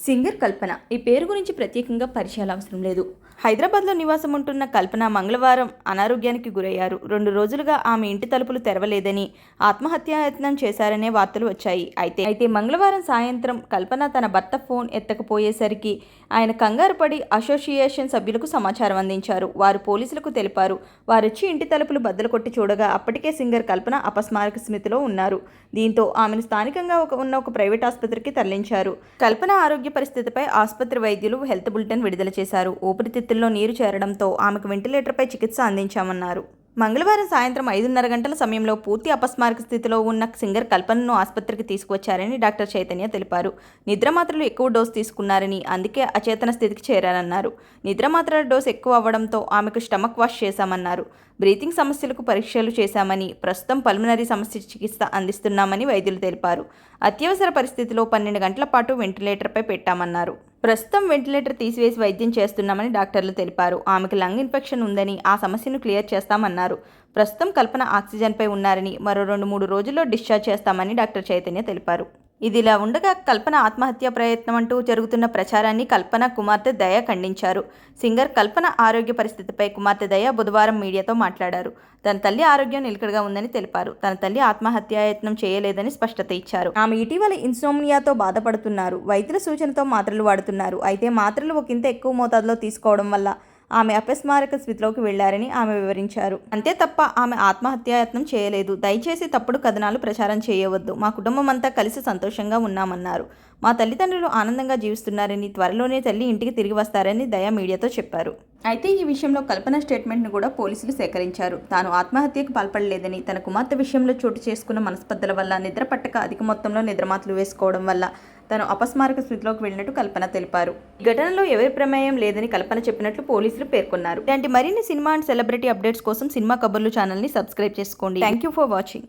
Singer కల్పన ఈ పేరు గురించి ప్రత్యేకంగా పరిచయాలు అవసరం లేదు. హైదరాబాద్లో నివాసం ఉంటున్న కల్పన మంగళవారం అనారోగ్యానికి గురయ్యారు. 2 రోజులుగా ఆమె ఇంటి తలుపులు తెరవలేదని, ఆత్మహత్యాయత్నం చేశారనే వార్తలు వచ్చాయి. అయితే మంగళవారం సాయంత్రం కల్పన తన భర్త ఫోన్ ఎత్తకపోయేసరికి ఆయన కంగారు పడి అసోసియేషన్ సభ్యులకు సమాచారం అందించారు. వారు పోలీసులకు తెలిపారు. వారొచ్చి ఇంటి తలుపులు బద్దలు కొట్టి చూడగా అప్పటికే సింగర్ కల్పన అపస్మారక స్థితిలో ఉన్నారు. దీంతో ఆమెను స్థానికంగా ఉన్న ఒక ప్రైవేట్ ఆసుపత్రికి తరలించారు. కల్పన ఆరోగ్య పరిస్థితిపై ఆసుపత్రి వైద్యులు హెల్త్ బులెటిన్ విడుదల చేశారు. ఊపిరితిత్తుల్లో నీరు చేరడంతో ఆమెకు వెంటిలేటర్పై చికిత్స అందించామన్నారు. మంగళవారం సాయంత్రం 5:30 గంటల సమయంలో పూర్తి అపస్మారక స్థితిలో ఉన్న సింగర్ కల్పనను ఆసుపత్రికి తీసుకువచ్చారని డాక్టర్ చైతన్య తెలిపారు. నిద్రమాత్రలు ఎక్కువ డోసు తీసుకున్నారని, అందుకే అచేతన స్థితికి చేరారన్నారు. నిద్రమాత్రల డోసు ఎక్కువ అవ్వడంతో ఆమెకు స్టమక్ వాష్ చేశామన్నారు. బ్రీతింగ్ సమస్యలకు పరీక్షలు చేశామని, ప్రస్తుతం పల్మనరీ సమస్య చికిత్స అందిస్తున్నామని వైద్యులు తెలిపారు. అత్యవసర పరిస్థితిలో 12 గంటల పాటు వెంటిలేటర్పై పెట్టామన్నారు. ప్రస్తుతం వెంటిలేటర్ తీసివేసి వైద్యం చేస్తున్నామని డాక్టర్లు తెలిపారు. ఆమెకు లంగ్ ఇన్ఫెక్షన్ ఉందని, ఆ సమస్యను క్లియర్ చేస్తామన్నారు. ప్రస్తుతం కల్పన ఆక్సిజన్పై ఉన్నారని, మరో 2-3 రోజుల్లో డిశ్చార్జ్ చేస్తామని డాక్టర్ చైతన్య తెలిపారు. ఇదిలా ఉండగా కల్పన ఆత్మహత్యా ప్రయత్నం అంటూ జరుగుతున్న ప్రచారాన్ని కల్పన కుమార్తె దయ ఖండించారు. సింగర్ కల్పన ఆరోగ్య పరిస్థితిపై కుమార్తె దయ బుధవారం మీడియాతో మాట్లాడారు. తన తల్లి ఆరోగ్యం నిలకడగా ఉందని తెలిపారు. తన తల్లి ఆత్మహత్యాయత్నం చేయలేదని స్పష్టత ఇచ్చారు. ఆమె ఇటీవల ఇన్సోమ్నియాతో బాధపడుతున్నారు. వైద్యుల సూచనతో మాత్రలు వాడుతున్నారు. అయితే మాత్రలు ఒకంత ఎక్కువ మోతాదులో తీసుకోవడం వల్ల ఆమె అపస్మారక స్థితిలోకి వెళ్లారని ఆమె వివరించారు. అంతే తప్ప ఆమె ఆత్మహత్యాయత్నం చేయలేదు. దయచేసి తప్పుడు కథనాలు ప్రచారం చేయవద్దు. మా కుటుంబం అంతా కలిసి సంతోషంగా ఉన్నామన్నారు. మా తల్లిదండ్రులు ఆనందంగా జీవిస్తున్నారని, త్వరలోనే తల్లి ఇంటికి తిరిగి వస్తారని దయ మీడియాతో చెప్పారు. అయితే ఈ విషయంలో కల్పన స్టేట్మెంట్ను కూడా పోలీసులు సేకరించారు. తాను ఆత్మహత్యకు పాల్పడలేదని, తన కుమార్తె విషయంలో చోటు చేసుకున్న మనస్పర్ధల వల్ల, నిద్ర పట్టక అధిక మొత్తంలో నిద్రమాత్రలు వేసుకోవడం వల్ల తను అపస్మారక స్థితిలోకి వెళ్ళినట్టు కల్పన తెలిపారు. ఈ ఘటనలో ఎవరి ప్రమేయం లేదని కల్పన చెప్పినట్లు పోలీసులు పేర్కొన్నారు. ఇలాంటి మరిన్ని సినిమా అండ్ సెలబ్రిటీ అప్డేట్స్ కోసం సినిమా కబుర్లు ఛానల్ని సబ్స్క్రైబ్ చేసుకోండి. Thank you for watching.